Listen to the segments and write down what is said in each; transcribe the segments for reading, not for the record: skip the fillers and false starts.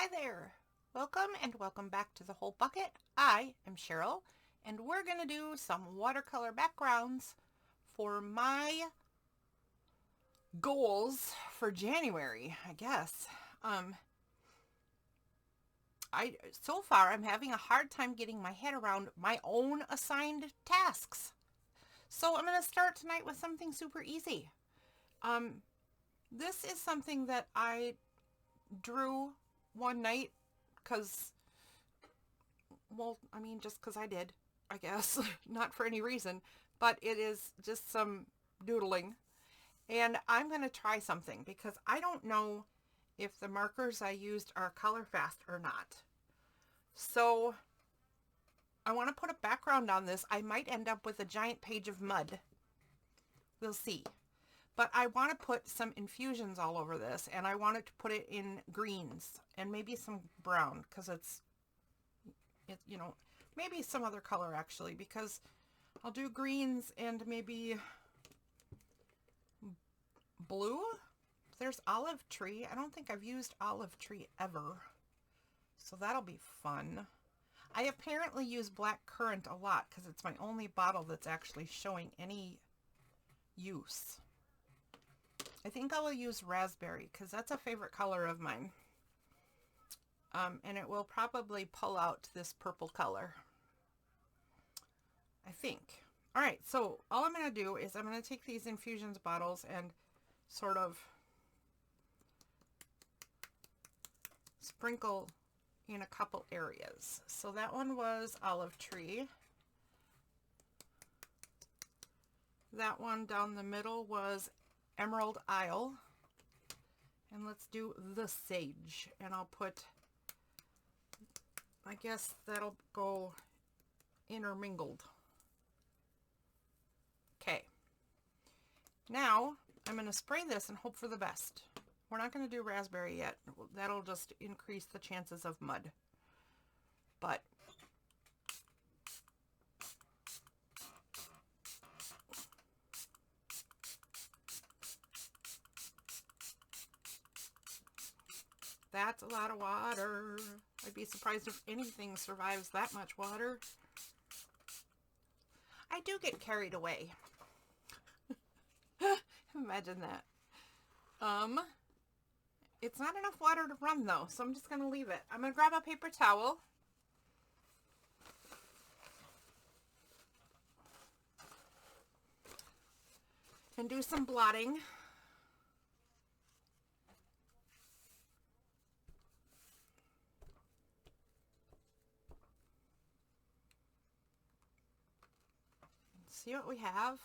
Hi there. Welcome and welcome back to The Whole Bucket. I am Cheryl and we're going to do some watercolor backgrounds for my goals for January, I guess. So far I'm having a hard time getting my head around my own assigned tasks. So I'm going to start tonight with something super easy. This is something that I drew one night because, well, I mean, just because I did, I guess, not for any reason, but it is just some doodling. And I'm going to try something because I don't know if the markers I used are color fast or not. So I want to put a background on this. I might end up with a giant page of mud. We'll see. But I want to put some infusions all over this, and I wanted to put it in greens and maybe some brown because it's maybe some other color actually, because I'll do greens and maybe blue. There's olive tree. I don't think I've used olive tree ever, so that'll be fun. I apparently use black currant a lot because it's my only bottle that's actually showing any use. I think I will use raspberry because that's a favorite color of mine. And it will probably pull out this purple color, I think. All right, so all I'm going to do is I'm going to take these infusions bottles and sort of sprinkle in a couple areas. So that one was olive tree. That one down the middle was Emerald Isle. And let's do the sage. And I'll put, I guess that'll go intermingled. Okay. Now I'm going to spray this and hope for the best. We're not going to do raspberry yet. That'll just increase the chances of mud. But that's a lot of water. I'd be surprised if anything survives that much water. I do get carried away. Imagine that. It's not enough water to run though, so I'm just going to leave it. I'm going to grab a paper towel. And do some blotting. See what we have.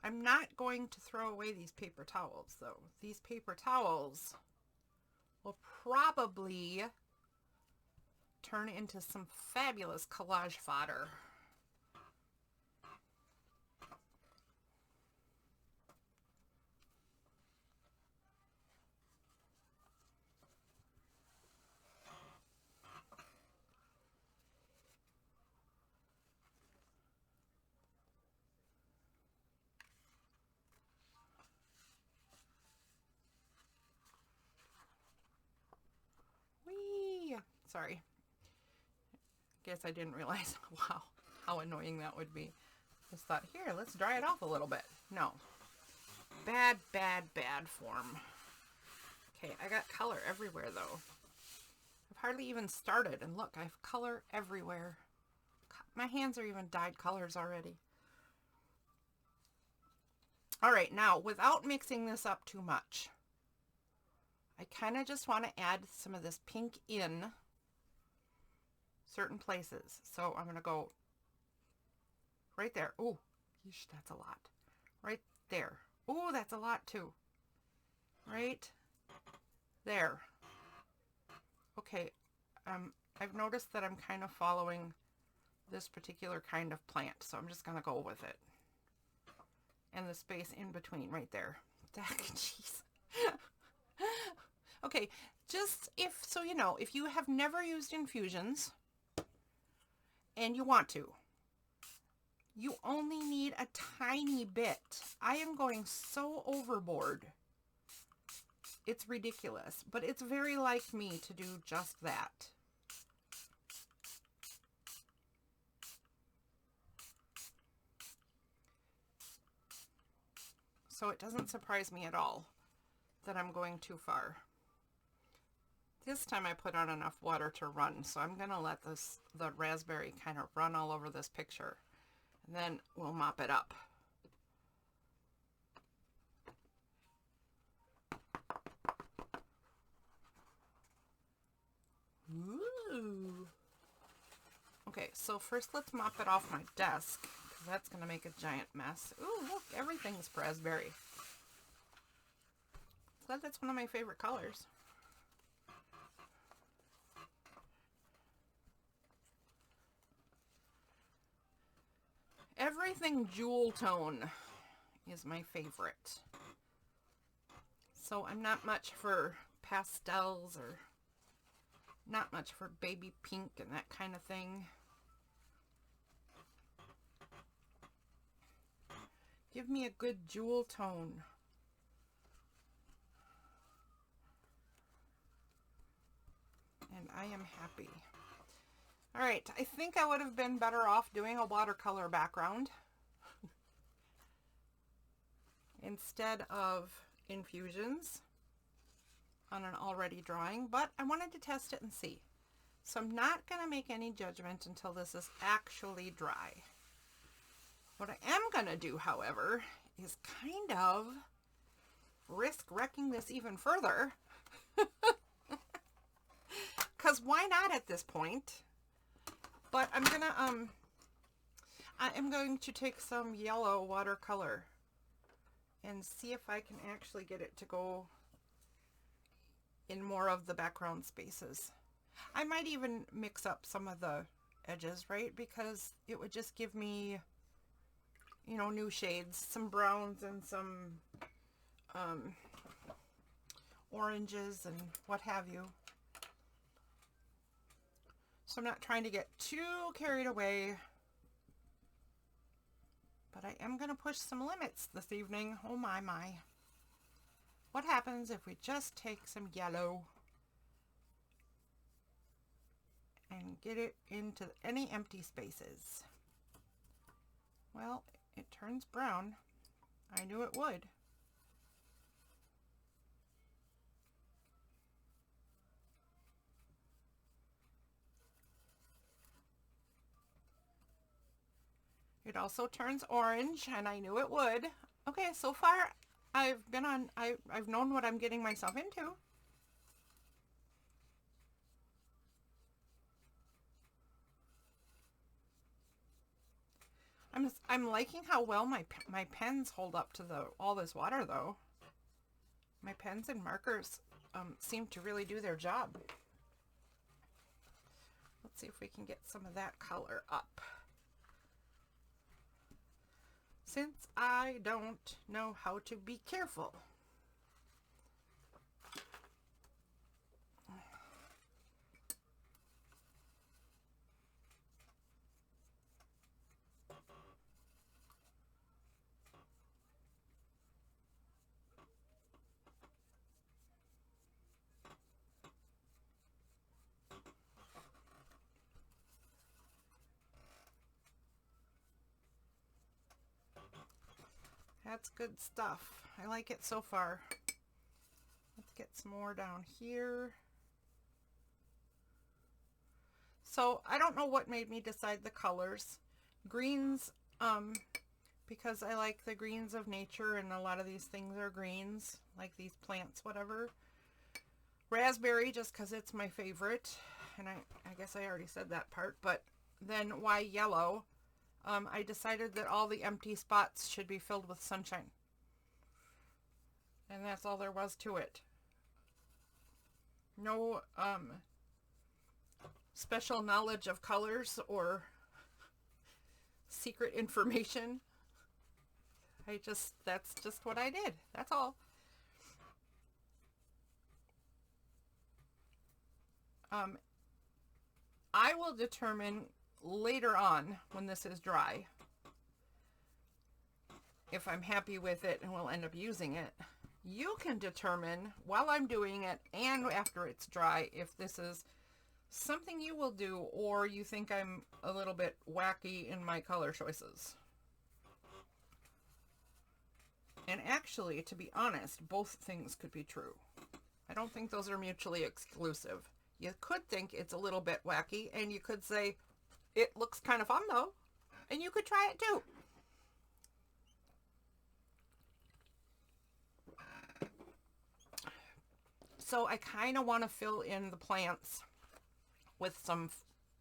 I'm not going to throw away these paper towels though. These paper towels will probably turn into some fabulous collage fodder. Sorry. Guess I didn't realize, wow, how annoying that would be. Just thought, here, let's dry it off a little bit. No. Bad, bad, bad form. Okay, I got color everywhere though. I've hardly even started, and look, I have color everywhere. My hands are even dyed colors already. All right, now, without mixing this up too much, I kind of just want to add some of this pink in certain places. So I'm going to go right there. Oh, that's a lot. Right there. Oh, that's a lot too. Right there. Okay, I've noticed that I'm kind of following this particular kind of plant, so I'm just going to go with it. And the space in between right there. Jeez. Okay, just so you know, if you have never used infusions and you want to, you only need need a tiny bit. I am going so overboard. It's ridiculous, but it's very like me to do just that. So it doesn't surprise me at all that I'm going too far. This time I put on enough water to run, so I'm going to let the raspberry kind of run all over this picture. And then we'll mop it up. Ooh. Okay, so first let's mop it off my desk, because that's going to make a giant mess. Ooh, look, everything's raspberry. Glad that's one of my favorite colors. Everything jewel tone is my favorite. So I'm not much for pastels or not much for baby pink and that kind of thing. Give me a good jewel tone. And I am happy. All right, I think I would have been better off doing a watercolor background instead of infusions on an already drawing, but I wanted to test it and see. So I'm not going to make any judgment until this is actually dry. What I am going to do, however, is kind of risk wrecking this even further. Because why not at this point? But I'm gonna I am going to take some yellow watercolor and see if I can actually get it to go in more of the background spaces. I might even mix up some of the edges, right? Because it would just give me, you know, new shades, some browns and some oranges and what have you. So I'm not trying to get too carried away, but I am going to push some limits this evening. Oh my, my. What happens if we just take some yellow and get it into any empty spaces? Well, it turns brown. I knew it would. It also turns orange, and I knew it would. Okay, so far I've known what I'm getting myself into. I'm liking how well my pens hold up to all this water though. My pens and markers seem to really do their job. Let's see if we can get some of that color up. Since I don't know how to be careful. That's good stuff. I like it so far. Let's get some more down here. So I don't know what made me decide the colors. Greens, because I like the greens of nature, and a lot of these things are greens, like these plants, whatever. Raspberry, just because it's my favorite, and I guess I already said that part, but then why yellow? I decided that all the empty spots should be filled with sunshine. And that's all there was to it. No special knowledge of colors or secret information. That's just what I did. That's all. I will determine later on when this is dry if I'm happy with it and will end up using it. You can determine while I'm doing it and after it's dry if this is something you will do or you think I'm a little bit wacky in my color choices. And actually, to be honest, both things could be true. I don't think those are mutually exclusive. You could think it's a little bit wacky, and you could say, it looks kind of fun though, and you could try it too. So I kind of want to fill in the plants with some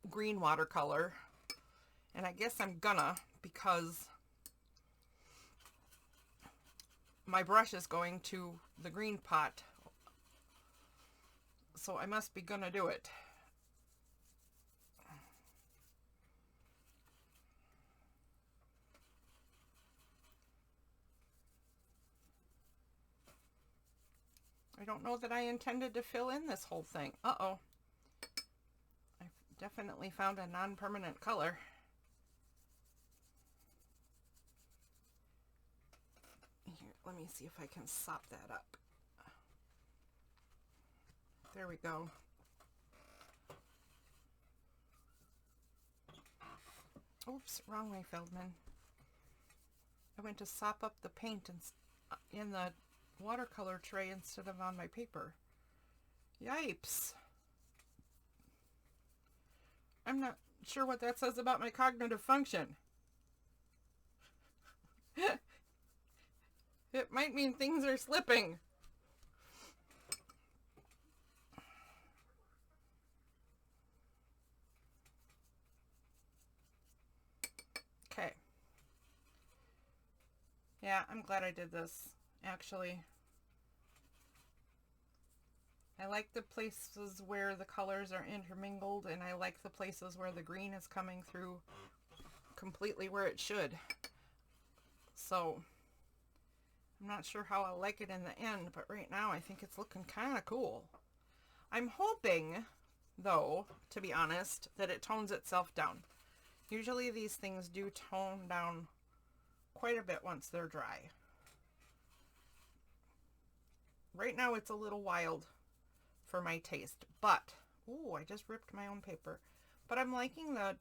green watercolor, and I guess I'm gonna, because my brush is going to the green pot, so I must be gonna do it. I don't know that I intended to fill in this whole thing. Uh-oh. I've definitely found a non-permanent color. Here, let me see if I can sop that up. There we go. Oops, wrong way, Feldman. I went to sop up the paint in the watercolor tray instead of on my paper. Yipes. I'm not sure what that says about my cognitive function. It might mean things are slipping. Okay. Yeah, I'm glad I did this, actually. I like the places where the colors are intermingled, and I like the places where the green is coming through completely where it should. So, I'm not sure how I'll like it in the end, but right now I think it's looking kind of cool. I'm hoping, though, to be honest, that it tones itself down. Usually these things do tone down quite a bit once they're dry. Right now it's a little wild for my taste, but, ooh, I just ripped my own paper. But I'm liking the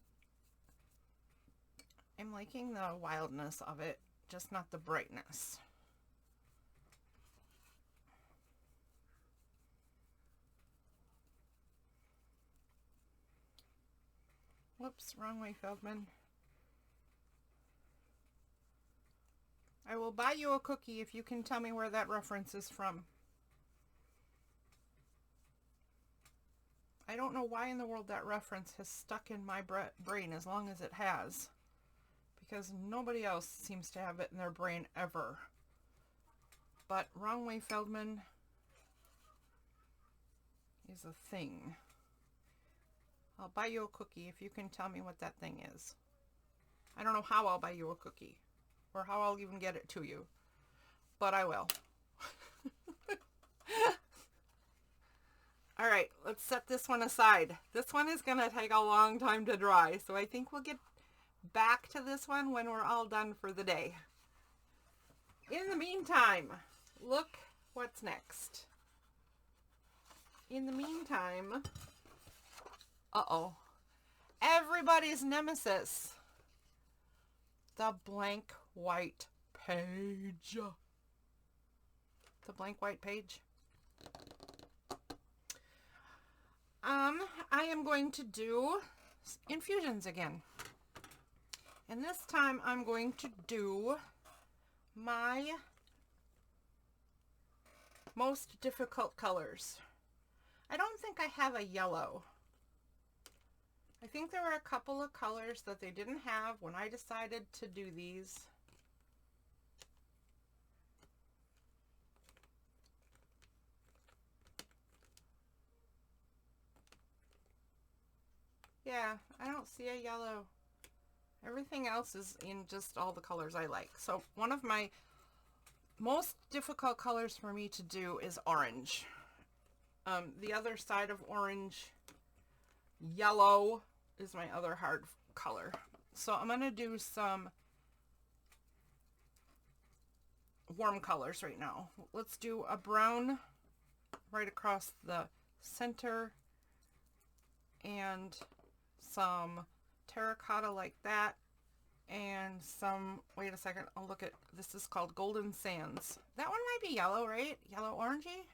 wildness of it, just not the brightness. Whoops, wrong way, Feldman. I will buy you a cookie if you can tell me where that reference is from. I don't know why in the world that reference has stuck in my brain as long as it has, because nobody else seems to have it in their brain ever. But wrong way, Feldman is a thing. I'll buy you a cookie if you can tell me what that thing is. I don't know how I'll buy you a cookie, or how I'll even get it to you, but I will. All right, let's set this one aside. This one is going to take a long time to dry, so I think we'll get back to this one when we're all done for the day. In the meantime, look what's next. In the meantime, uh-oh, everybody's nemesis, the blank white page. The blank white page. I am going to do infusions again. And this time I'm going to do my most difficult colors. I don't think I have a yellow. I think there were a couple of colors that they didn't have when I decided to do these. Yeah, I don't see a yellow. Everything else is in just all the colors I like. So one of my most difficult colors for me to do is orange. The other side of orange, yellow, is my other hard color. So I'm going to do some warm colors right now. Let's do a brown right across the center and some terracotta like that, and some, wait a second, I'll look at, this is called Golden Sands. That one might be yellow, right? Yellow orangey.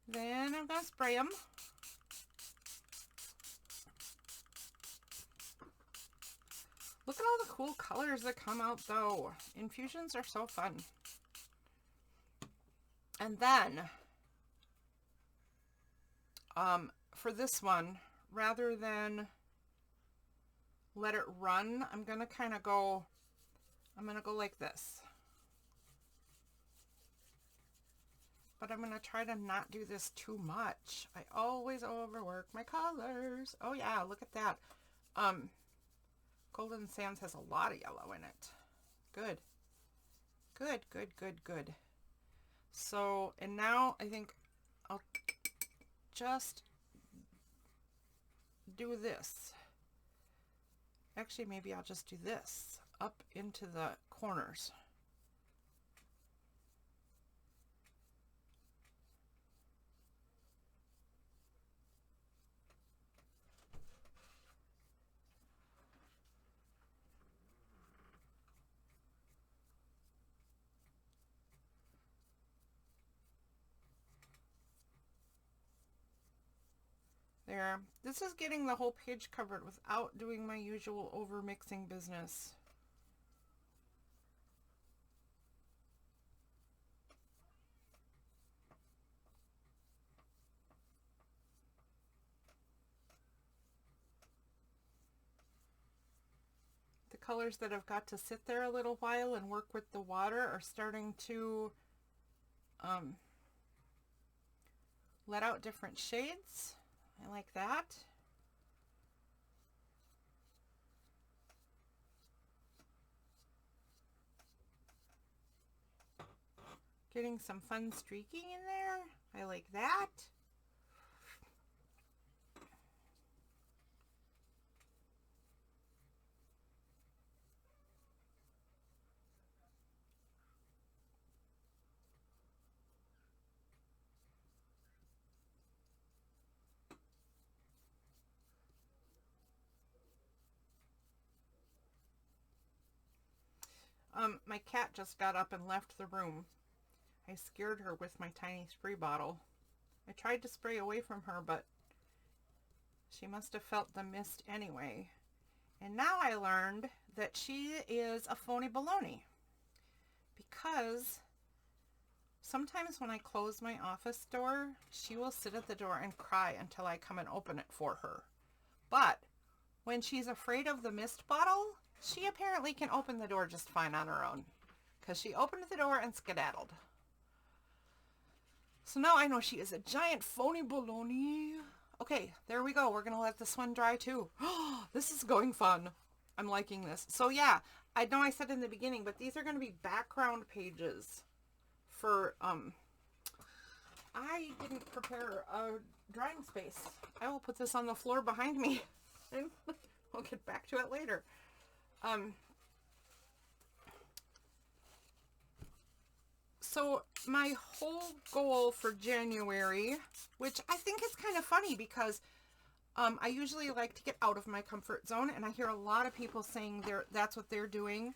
Then I'm gonna spray them. Look at all the cool colors that come out though. Infusions are so fun. And then, for this one, rather than let it run, I'm gonna kind of go, I'm gonna go like this. But I'm gonna try to not do this too much. I always overwork my colors. Oh yeah, look at that. Golden Sands has a lot of yellow in it. Good. Good, good, good, good. So, and now I think I'll just do this. Actually, maybe I'll just do this up into the corners. There. This is getting the whole page covered without doing my usual over mixing business. The colors that have got to sit there a little while and work with the water are starting to let out different shades. I like that. Getting some fun streaking in there. I like that. My cat just got up and left the room. I scared her with my tiny spray bottle. I tried to spray away from her, but she must have felt the mist anyway. And now I learned that she is a phony baloney, because sometimes when I close my office door, she will sit at the door and cry until I come and open it for her. But when she's afraid of the mist bottle, she apparently can open the door just fine on her own, because she opened the door and skedaddled. So now I know she is a giant phony baloney. Okay, there we go. We're going to let this one dry too. This is going fun. I'm liking this. So yeah, I know I said in the beginning, but these are going to be background pages for, I didn't prepare a drying space. I will put this on the floor behind me and we'll get back to it later. So my whole goal for January, which I think is kind of funny because I usually like to get out of my comfort zone, and I hear a lot of people saying that's what they're doing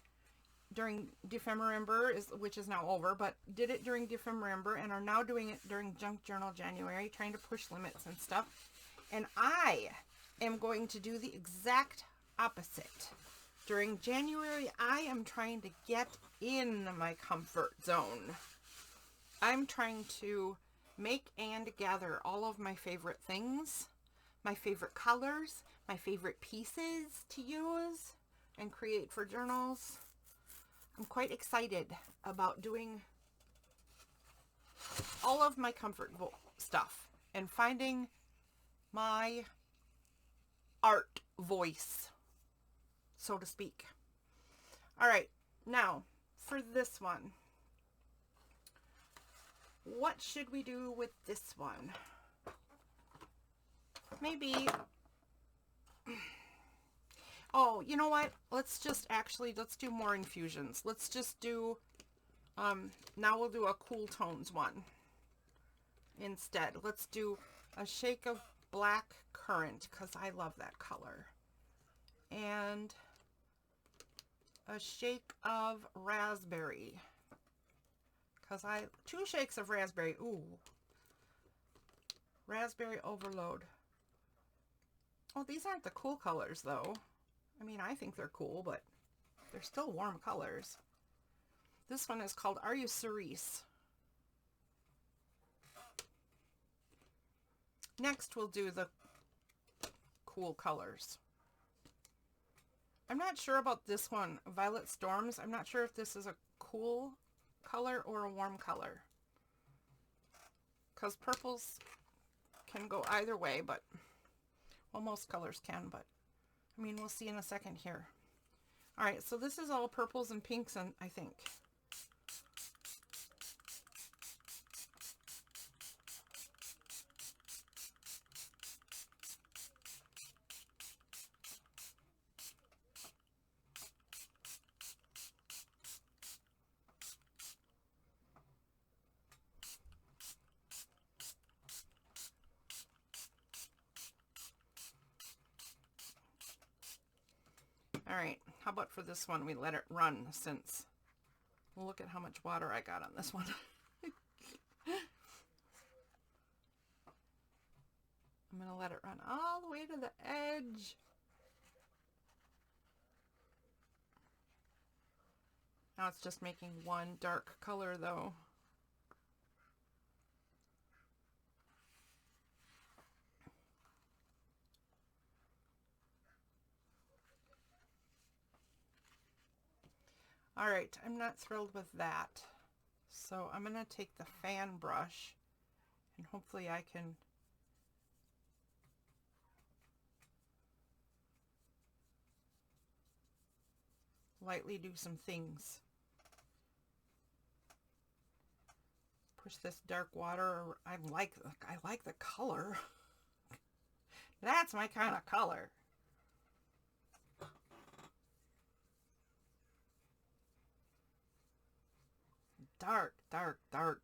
during December, which is now over, but did it during December and are now doing it during Junk Journal January, trying to push limits and stuff. And I am going to do the exact opposite. During January, I am trying to get in my comfort zone. I'm trying to make and gather all of my favorite things, my favorite colors, my favorite pieces to use and create for journals. I'm quite excited about doing all of my comfort stuff and finding my art voice, so to speak. All right, now for this one. What should we do with this one? Maybe, Oh, you know what? Let's do more infusions. Let's just do, now we'll do a cool tones one instead. Let's do a shake of black currant because I love that color. And a shake of raspberry because two shakes of raspberry. Ooh, raspberry overload. Oh, these aren't the cool colors though. I mean, I think they're cool, but they're still warm colors. This one is called Are You Cerise? Next, we'll do the cool colors. I'm not sure about this one, Violet Storms. I'm not sure if this is a cool color or a warm color. Because purples can go either way, but, well, most colors can, but, I mean, we'll see in a second here. All right, so this is all purples and pinks, and I think. All right, how about for this one, we let it run since, we'll look at how much water I got on this one. I'm going to let it run all the way to the edge. Now it's just making one dark color though. All right, I'm not thrilled with that. So I'm going to take the fan brush and hopefully I can lightly do some things. Push this dark water. I like the color. That's my kind of color. Dark, dark, dark.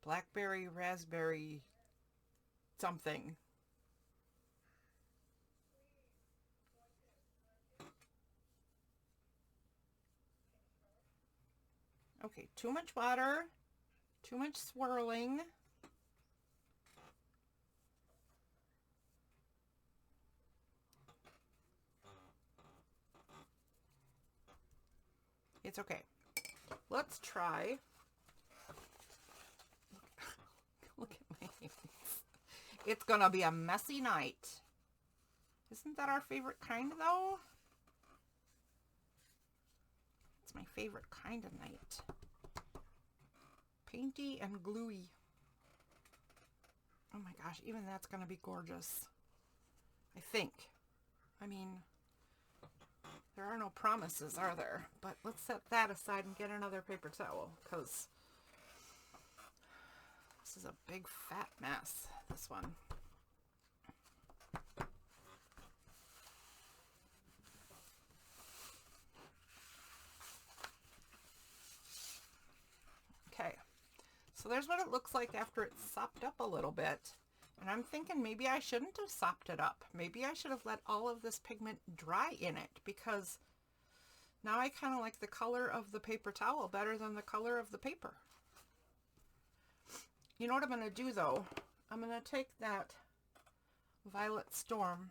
Blackberry, raspberry, something. Okay, too much water, too much swirling. It's okay. Let's try. Look at my hands. It's gonna be a messy night. Isn't that our favorite kind though? It's my favorite kind of night. Painty and gluey. Oh my gosh, even that's gonna be gorgeous. I think. I mean, there are no promises, are there? But let's set that aside and get another paper towel because this is a big fat mess, this one. Okay, so there's what it looks like after it's sopped up a little bit. And I'm thinking maybe I shouldn't have sopped it up. Maybe I should have let all of this pigment dry in it because now I kind of like the color of the paper towel better than the color of the paper. You know what I'm going to do though? I'm going to take that Violet Storm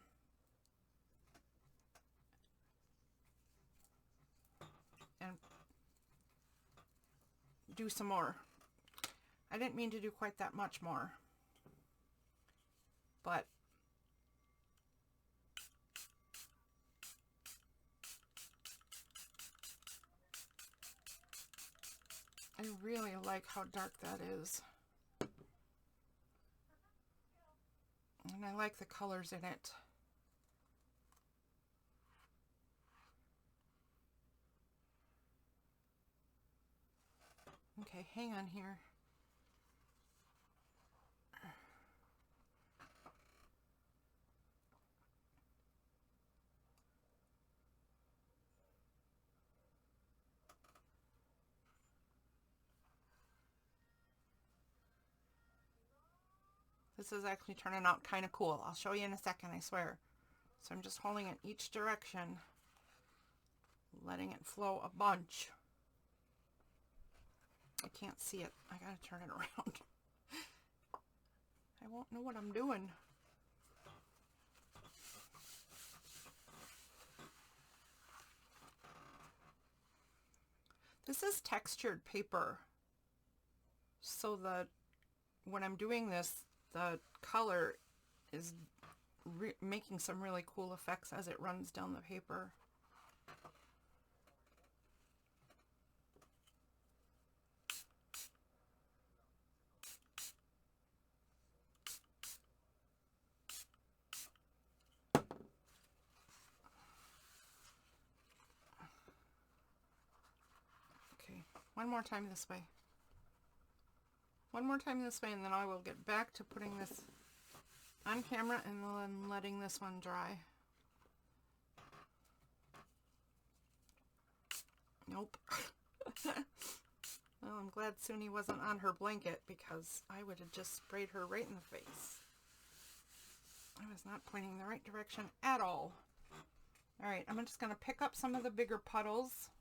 and do some more. I didn't mean to do quite that much more, but I really like how dark that is. And I like the colors in it. Okay, hang on here. This is actually turning out kind of cool. I'll show you in a second, I swear. So I'm just holding in each direction, letting it flow a bunch. I can't see it. I gotta turn it around. I won't know what I'm doing. This is textured paper, so that when I'm doing this, the color is making some really cool effects as it runs down the paper. Okay, one more time this way. One more time this way, and then I will get back to putting this on camera and then letting this one dry. Nope. Well, I'm glad Suni wasn't on her blanket, because I would have just sprayed her right in the face. I was not pointing the right direction at all. Alright, I'm just going to pick up some of the bigger puddles,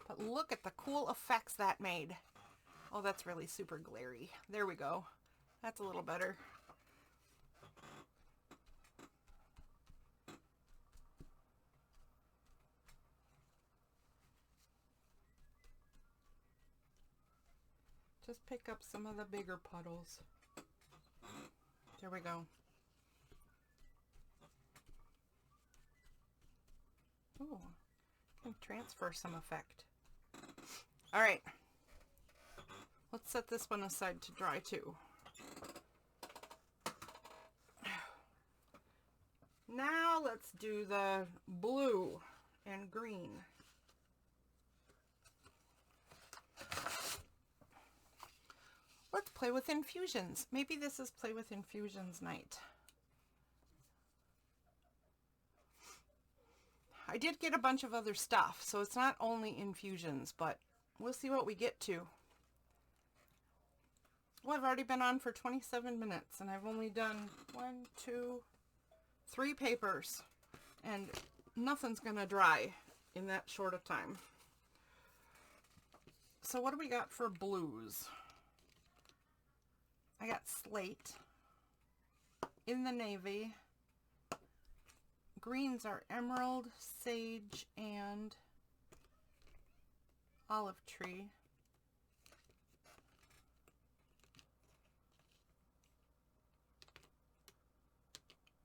but look at the cool effects that made. Oh, that's really super glary. There we go. That's a little better. Just pick up some of the bigger puddles. There we go. Oh, can transfer some effect. All right. Let's set this one aside to dry too. Now let's do the blue and green. Let's play with infusions. Maybe this is play with infusions night. I did get a bunch of other stuff, so it's not only infusions, but we'll see what we get to. Well, I've already been on for 27 minutes, and I've only done 1, 2, 3 papers, and nothing's gonna dry in that short of time. So what do we got for blues? I got slate in the navy. Greens are emerald, sage, and olive tree.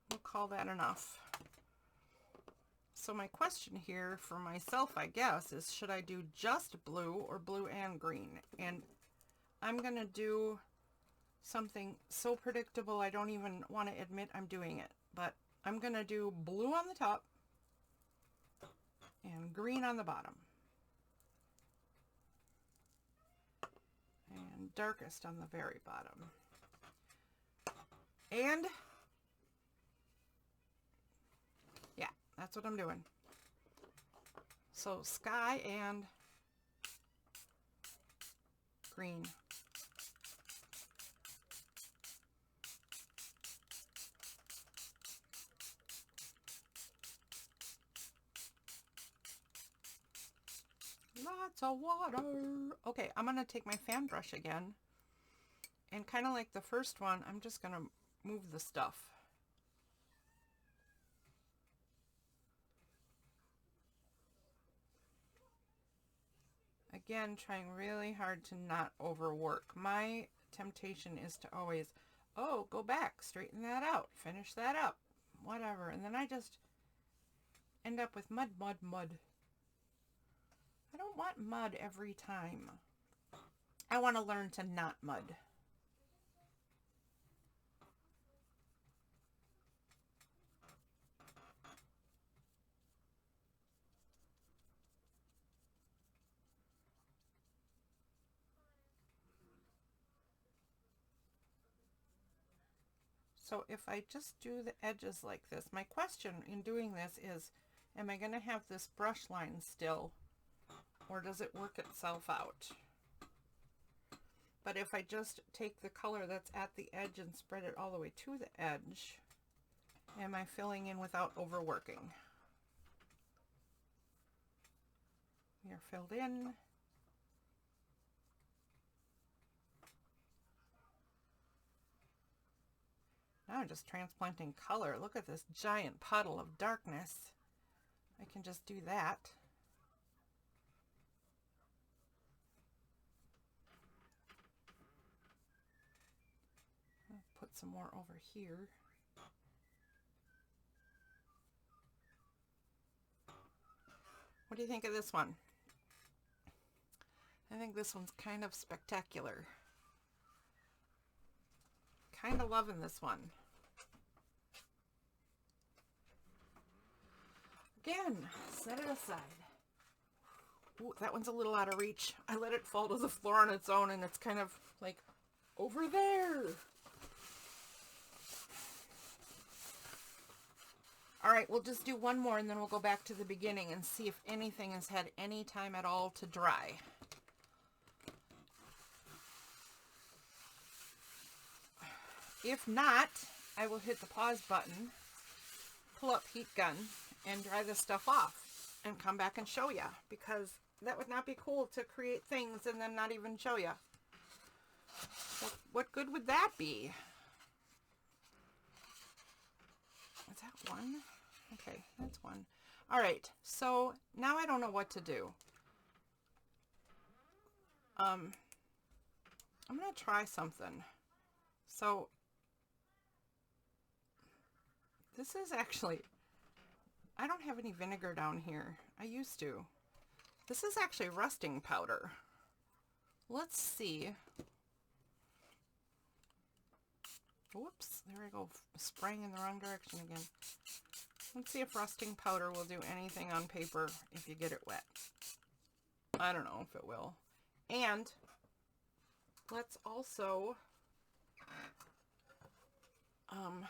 We'll call that enough. So my question here for myself, I guess, is should I do just blue or blue and green? And I'm gonna do something so predictable I don't even want to admit I'm doing it, but I'm gonna do blue on the top and green on the bottom, and darkest on the very bottom. And yeah, that's what I'm doing. So sky and green. Lots of water. Okay, I'm gonna take my fan brush again, and kind of like the first one, I'm just gonna move the stuff. Again, trying really hard to not overwork. My temptation is to always, oh, go back, straighten that out, finish that up, whatever, and then I just end up with mud, mud, mud. I don't want mud every time. I want to learn to not mud. So if I just do the edges like this, my question in doing this is, am I going to have this brush line still, or does it work itself out? But if I just take the color that's at the edge and spread it all the way to the edge, am I filling in without overworking? We are filled in. Now I'm just transplanting color. Look at this giant puddle of darkness. I can just do that. I'll put some more over here. What do you think of this one? I think this one's kind of spectacular. Kind of loving this one. Again, set it aside. Ooh, that one's a little out of reach. I let it fall to the floor on its own and it's kind of like over there. All right, we'll just do one more and then we'll go back to the beginning and see if anything has had any time at all to dry. If not, I will hit the pause button, pull up heat gun, and dry this stuff off and come back and show you, because that would not be cool to create things and then not even show you. What good would that be? Is that one? Okay, that's one. All right, so now I don't know what to do. I'm gonna try something. So this is actually, I don't have any vinegar down here. I used to. This is actually rusting powder. Let's see. Whoops, there I go, spraying in the wrong direction again. Let's see if rusting powder will do anything on paper if you get it wet. I don't know if it will. And let's also, I'm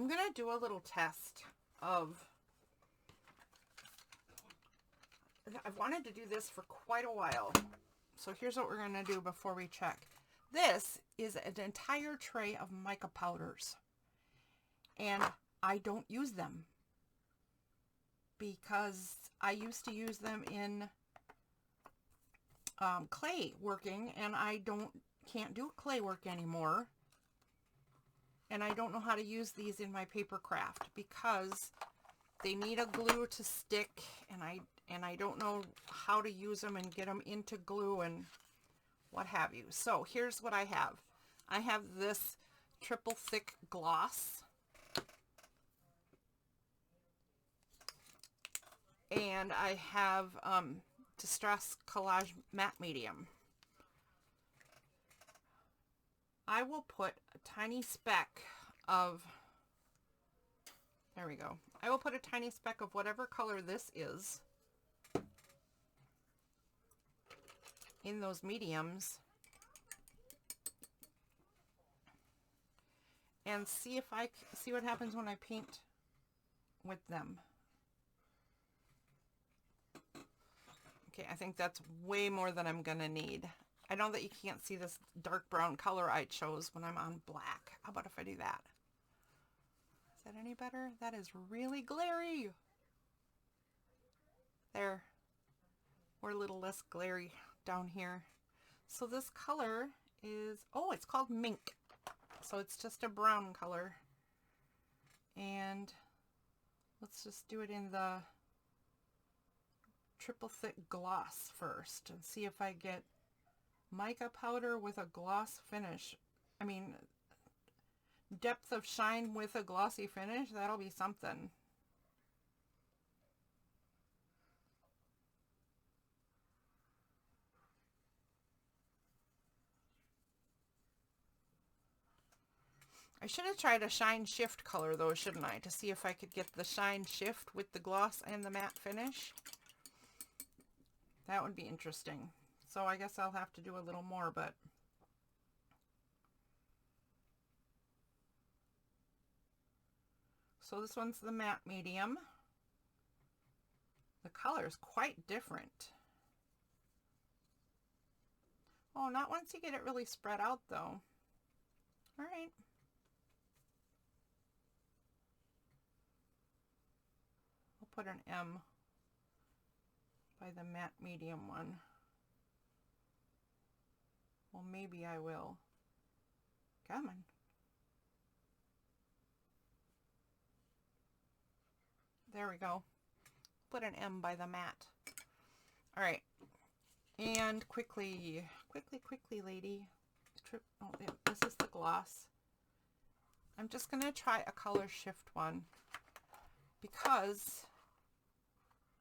gonna do a little test of, I've wanted to do this for quite a while. So here's what we're gonna do before we check. This is an entire tray of mica powders, and I don't use them because I used to use them in clay working, and I can't do clay work anymore. And I don't know how to use these in my paper craft because they need a glue to stick, and I don't know how to use them and get them into glue and what have you. So here's what I have. I have this triple thick gloss, and I have Distress Collage Matte Medium. I will put a tiny speck of, there we go. I will put a tiny speck of whatever color this is in those mediums and see if I see what happens when I paint with them. Okay, I think that's way more than I'm gonna need. I know that you can't see this dark brown color I chose when I'm on black. How about if I do that? Is that any better? That is really glary. There. We're a little less glary down here. So this color is, oh, it's called Mink. So it's just a brown color. And let's just do it in the triple thick gloss first and see if I get mica powder with a gloss finish. I mean, depth of shine with a glossy finish. That'll be something. I should have tried a shine shift color though, shouldn't I? To see if I could get the shine shift with the gloss and the matte finish. That would be interesting. So I guess I'll have to do a little more, but so this one's the matte medium. The color is quite different. Oh, not once you get it really spread out though. All right. I'll put an M by the matte medium one. Well, maybe I will. Come on. There we go. Put an M by the matte. All right. And quickly, lady. Oh, this is the gloss. I'm just going to try a color shift one because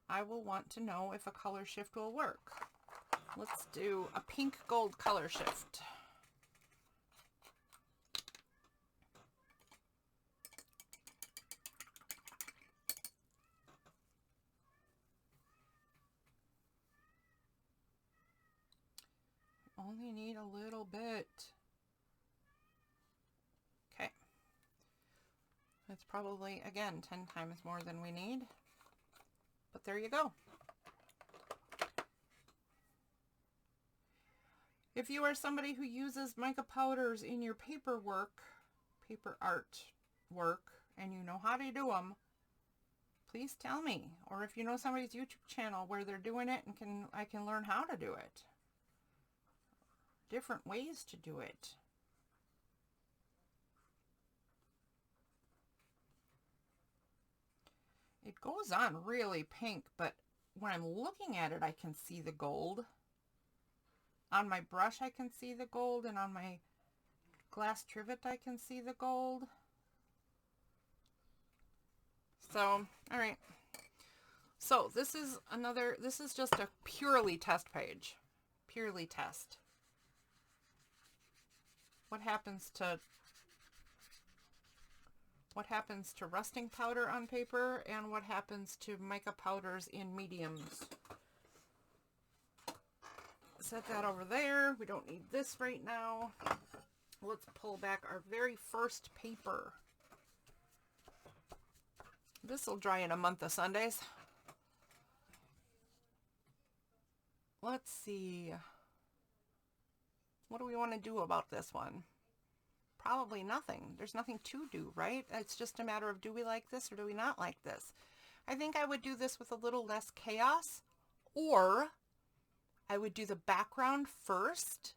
I will want to know if a color shift will work. Let's do a pink gold color shift. Only need a little bit. Okay. That's probably, again, 10 times more than we need. But there you go. If you are somebody who uses mica powders in your paper art work, and you know how to do them, please tell me. Or if you know somebody's YouTube channel where they're doing it and I can learn how to do it. Different ways to do it. It goes on really pink, but when I'm looking at it, I can see the gold. On my brush, I can see the gold, and on my glass trivet, I can see the gold. So, all right. So this is just a purely test page. Purely test. What happens to rusting powder on paper, and what happens to mica powders in mediums. Set that over there. We don't need this right now. Let's pull back our very first paper. This will dry in a month of Sundays. Let's see. What do we want to do about this one? Probably nothing. There's nothing to do, right? It's just a matter of, do we like this or do we not like this? I think I would do this with a little less chaos, or I would do the background first,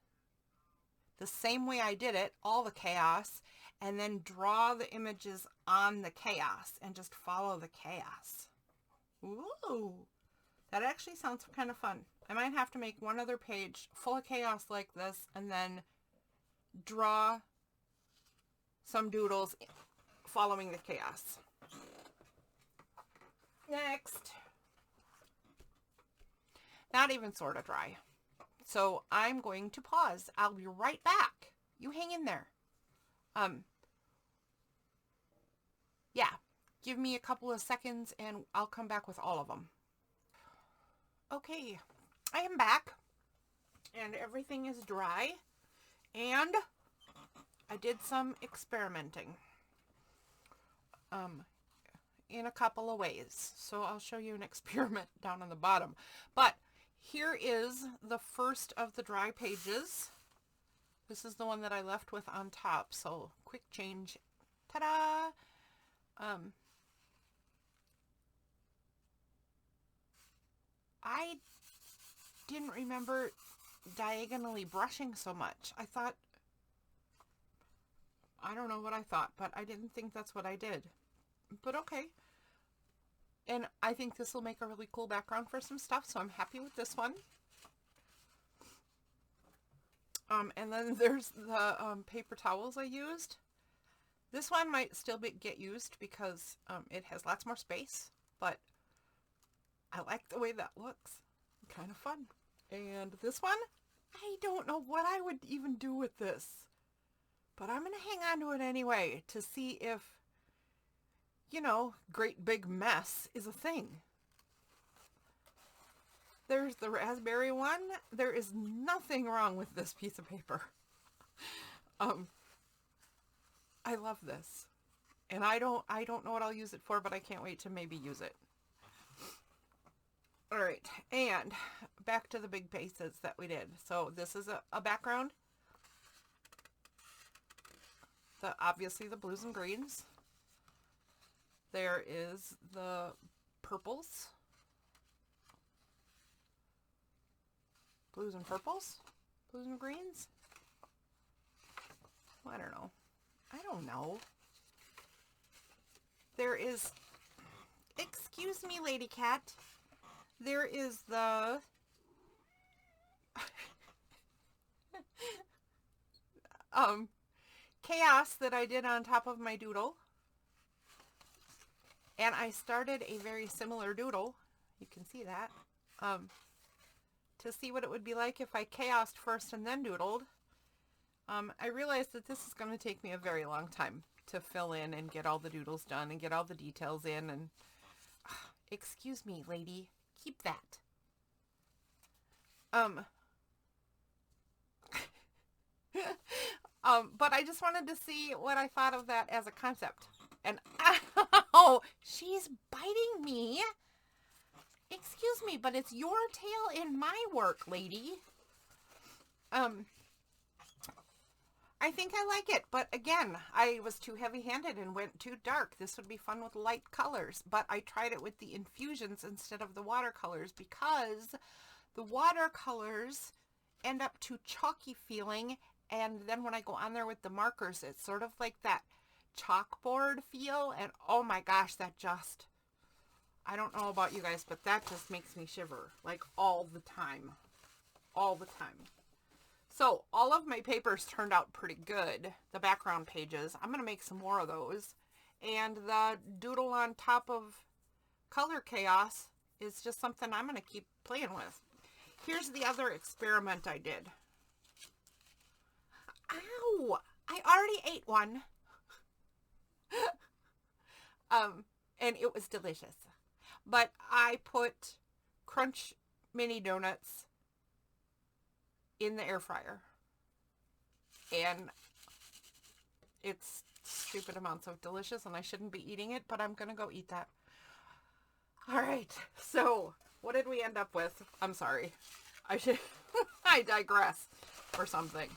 the same way I did it, all the chaos, and then draw the images on the chaos and just follow the chaos. Ooh, that actually sounds kind of fun. I might have to make one other page full of chaos like this and then draw some doodles following the chaos. Next. Not even sort of dry. So I'm going to pause. I'll be right back. You hang in there. Yeah, give me a couple of seconds and I'll come back with all of them. Okay, I am back and everything is dry, and I did some experimenting in a couple of ways. So I'll show you an experiment down on the bottom. But here is the first of the dry pages. This is the one that I left with on top. So quick change. Ta-da! I didn't remember diagonally brushing so much. I don't know what I thought, but I didn't think that's what I did. But okay. And I think this will make a really cool background for some stuff, so I'm happy with this one. And then there's the paper towels I used. This one might still get used because it has lots more space, but I like the way that looks. Kind of fun. And this one, I don't know what I would even do with this, but I'm going to hang on to it anyway to see if, you know, great big mess is a thing. There's the raspberry one. There is nothing wrong with this piece of paper. I love this. And I don't know what I'll use it for, but I can't wait to maybe use it. All right. And back to the big pieces that we did. So this is a background. Obviously the blues and greens. There is the purples. Blues and purples? Blues and greens? Well, I don't know. I don't know. There is, excuse me, lady cat. There is the chaos that I did on top of my doodle. And I started a very similar doodle. You can see that. To see what it would be like if I chaosed first and then doodled. I realized that this is going to take me a very long time to fill in and get all the doodles done and get all the details in. And excuse me, lady, keep that. But I just wanted to see what I thought of that as a concept. And oh, she's biting me. Excuse me, but it's your tail in my work, lady. I think I like it, but again, I was too heavy-handed and went too dark. This would be fun with light colors, but I tried it with the infusions instead of the watercolors because the watercolors end up too chalky feeling, and then when I go on there with the markers, it's sort of like that chalkboard feel, and oh my gosh, that just, I don't know about you guys, but that just makes me shiver, like all the time. All the time. So all of my papers turned out pretty good. The background pages. I'm going to make some more of those. And the doodle on top of Color Chaos is just something I'm going to keep playing with. Here's the other experiment I did. Ow! I already ate one. And it was delicious. But I put Crunch Mini Donuts in the air fryer. And it's stupid amounts of delicious, and I shouldn't be eating it, but I'm going to go eat that. All right. So what did we end up with? I'm sorry. I digress or something.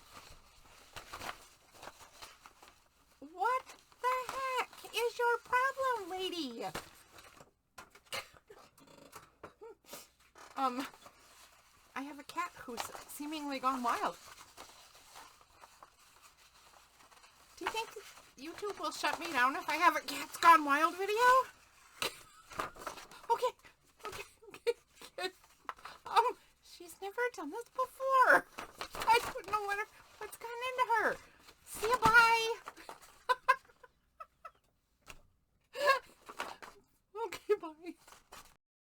What the heck is your problem, lady? I have a cat who's seemingly gone wild. Do you think YouTube will shut me down if I have a cat's gone wild video? Okay. She's never done this before. I don't know what's gotten into her. See ya, bye. Okay, bye.